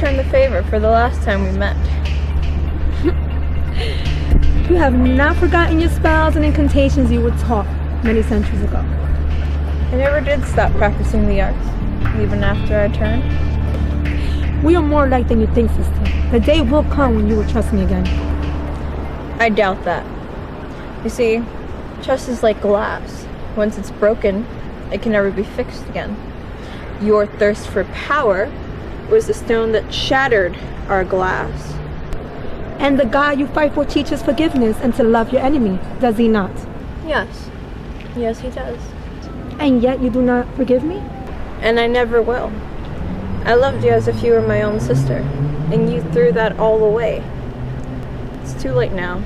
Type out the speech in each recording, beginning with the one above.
return the favor for the last time we met. You have not forgotten your spells and incantations you were taught many centuries ago. I never did stop practicing the arts, even after I turned. We are more alike than you think, sister. The day will come when you will trust me again. I doubt that. You see, trust is like glass. Once it's broken, it can never be fixed again. Your thirst for power was the stone that shattered our glass. And the God you fight for teaches forgiveness and to love your enemy, does he not? Yes. Yes, he does. And yet you do not forgive me? And I never will. I loved you as if you were my own sister, and you threw that all away. It's too late now.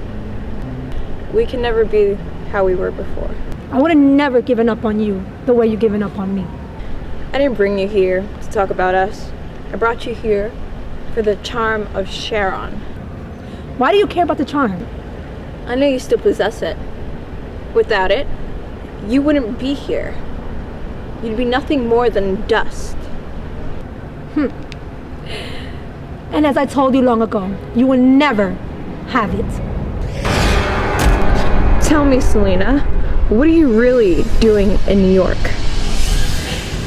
We can never be how we were before. I would have never given up on you the way you've given up on me. I didn't bring you here to talk about us. I brought you here for the Charm of Charon. Why do you care about the charm? I know you still possess it. Without it, you wouldn't be here. You'd be nothing more than dust. And as I told you long ago, you will never have it. Tell me, Selena, what are you really doing in New York?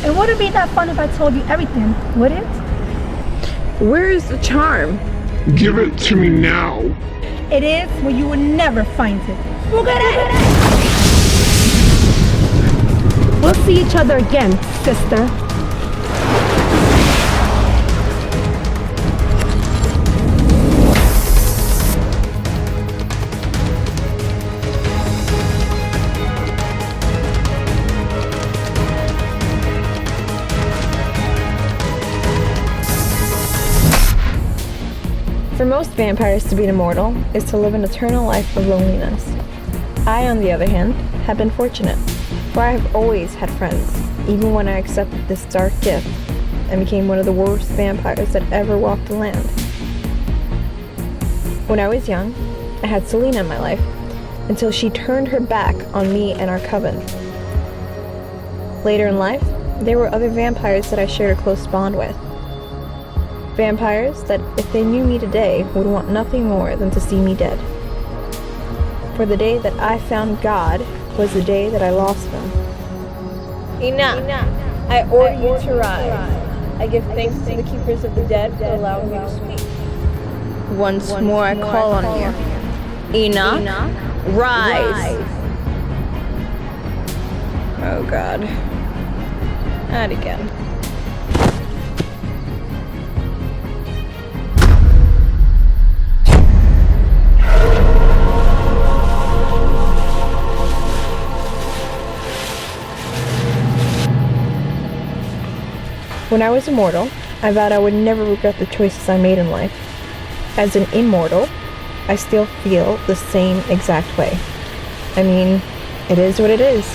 It wouldn't be that fun if I told you everything, would it? Where is the charm? Give it to me now. It is where you will never find it. We'll see each other again, sister. For most vampires, to be immortal is to live an eternal life of loneliness. I, on the other hand, have been fortunate, for I have always had friends, even when I accepted this dark gift and became one of the worst vampires that ever walked the land. When I was young, I had Selena in my life until she turned her back on me and our coven. Later in life, there were other vampires that I shared a close bond with. Vampires that, if they knew me today, would want nothing more than to see me dead. For the day that I found God was the day that I lost him. Enough! I order you to rise. I give thanks to the keepers of the dead for allowing me to speak. Once more I call on you. Enoch, rise! Oh God. Not again. When I was immortal, I vowed I would never regret the choices I made in life. As an immortal, I still feel the same exact way. I mean, it is what it is.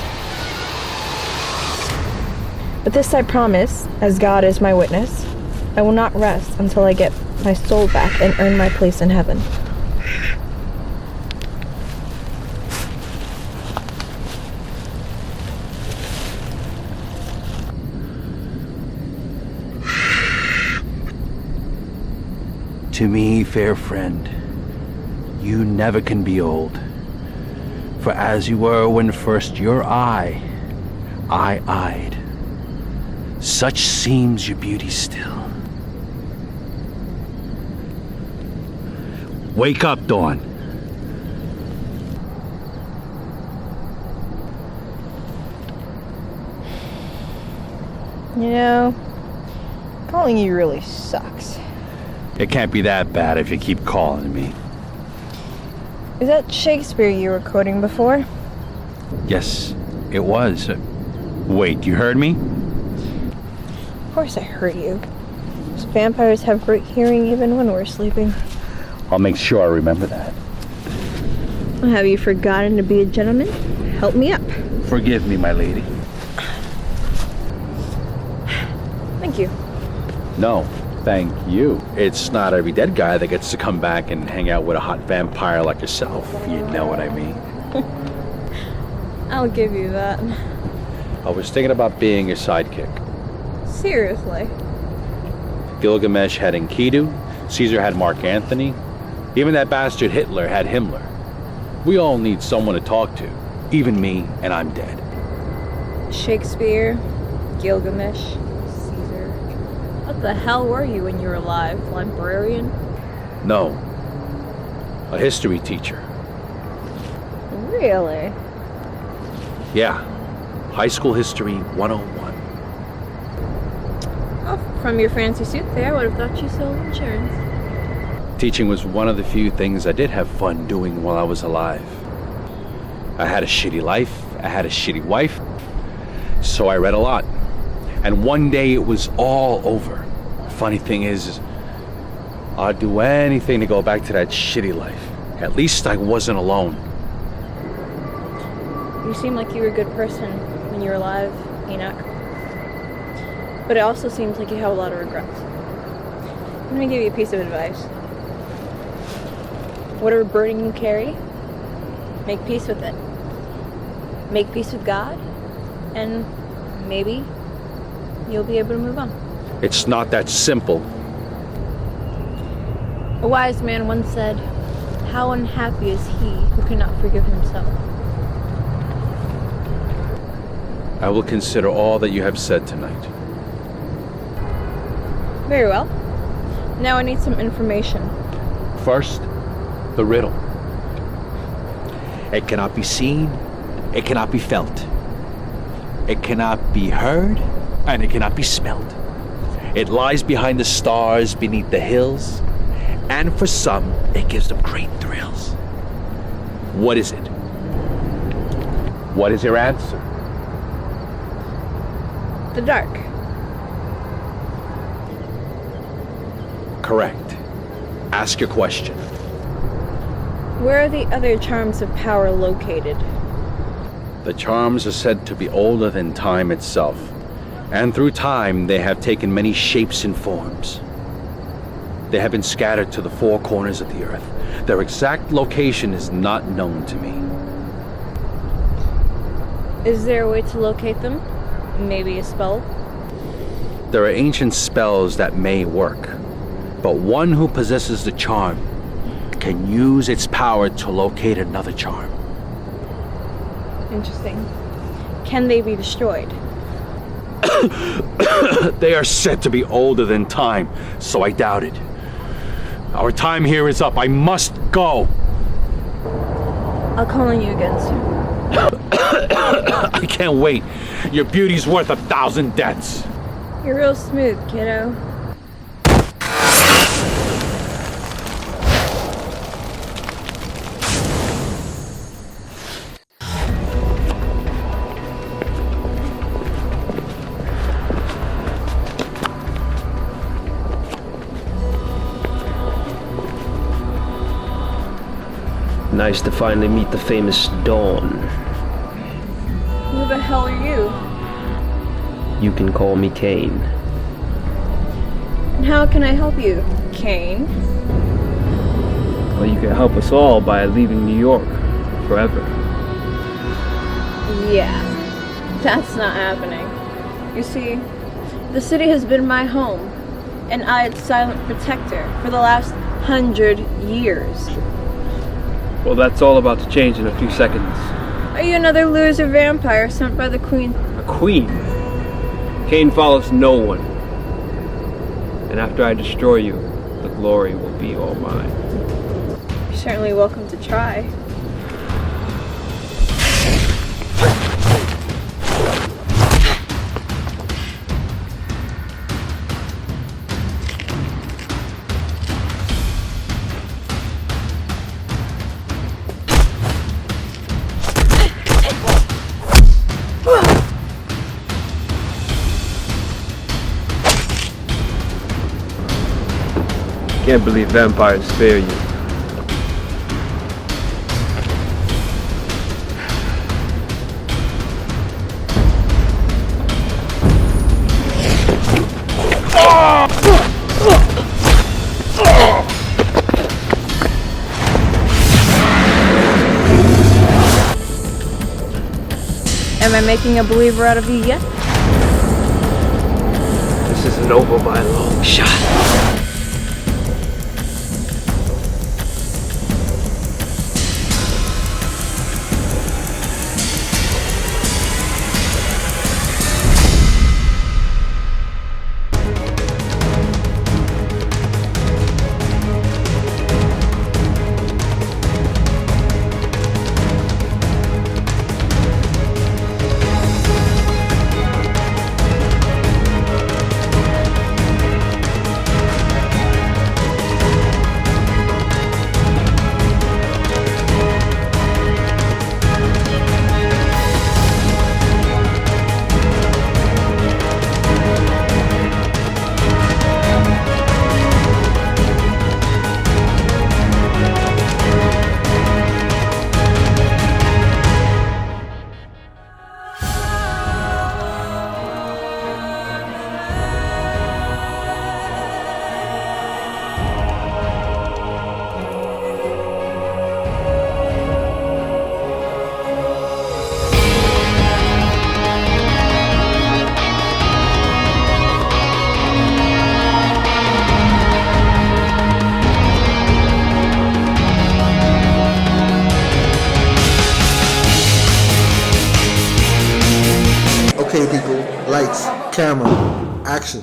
But this I promise, as God is my witness, I will not rest until I get my soul back and earn my place in heaven. To me, fair friend, you never can be old. For as you were when first your eye I eyed, such seems your beauty still. Wake up, Dawn. You know, calling you really sucks. It can't be that bad if you keep calling me. Is that Shakespeare you were quoting before? Yes, it was. Wait, you heard me? Of course I heard you. Those vampires have great hearing even when we're sleeping. I'll make sure I remember that. Have you forgotten to be a gentleman? Help me up. Forgive me, my lady. Thank you. No, thank you. It's not every dead guy that gets to come back and hang out with a hot vampire like yourself. You know what I mean? I'll give you that. I was thinking about being your sidekick. Seriously. Gilgamesh had Enkidu, Caesar had Mark Antony, even that bastard Hitler had Himmler. We all need someone to talk to, even me, and I'm dead. Shakespeare, Gilgamesh, Caesar. What the hell were you when you were alive? Librarian? No, a history teacher. Really? Yeah, high school history 101. Oh, from your fancy suit there, I would have thought you sold insurance. Teaching was one of the few things I did have fun doing while I was alive. I had a shitty life, I had a shitty wife, so I read a lot. And one day it was all over. Funny thing is, I'd do anything to go back to that shitty life. At least I wasn't alone. You seem like you were a good person when you were alive, Enoch. But it also seems like you have a lot of regrets. Let me give you a piece of advice. Whatever burden you carry, make peace with it. Make peace with God, and maybe you'll be able to move on. It's not that simple. A wise man once said, "How unhappy is he who cannot forgive himself?" I will consider all that you have said tonight. Very well. Now I need some information. First, the riddle. It cannot be seen, it cannot be felt. It cannot be heard, and it cannot be smelled. It lies behind the stars, beneath the hills, and for some, it gives them great thrills. What is it? What is your answer? The dark. Correct. Ask your question. Where are the other charms of power located? The charms are said to be older than time itself, and through time they have taken many shapes and forms. They have been scattered to the four corners of the earth. Their exact location is not known to me. Is there a way to locate them? Maybe a spell? There are ancient spells that may work, but one who possesses the charm can use its power to locate another charm. Interesting. Can they be destroyed? They are said to be older than time, so I doubt it. Our time here is up. I must go. I'll call on you again soon. I can't wait. Your beauty's worth 1,000 deaths. You're real smooth, kiddo. Nice to finally meet the famous Dawn. Who the hell are you? You can call me Cain. And how can I help you, Cain? Well, you can help us all by leaving New York forever. Yeah, that's not happening. You see, the city has been my home, and I its silent protector for the last 100 years. Well, that's all about to change in a few seconds. Are you another loser vampire sent by the Queen? A queen? Cain follows no one. And after I destroy you, the glory will be all mine. You're certainly welcome to try. Can't believe vampires spare you. Am I making a believer out of you yet? This isn't over by a long shot. Okay, people, lights, camera, action.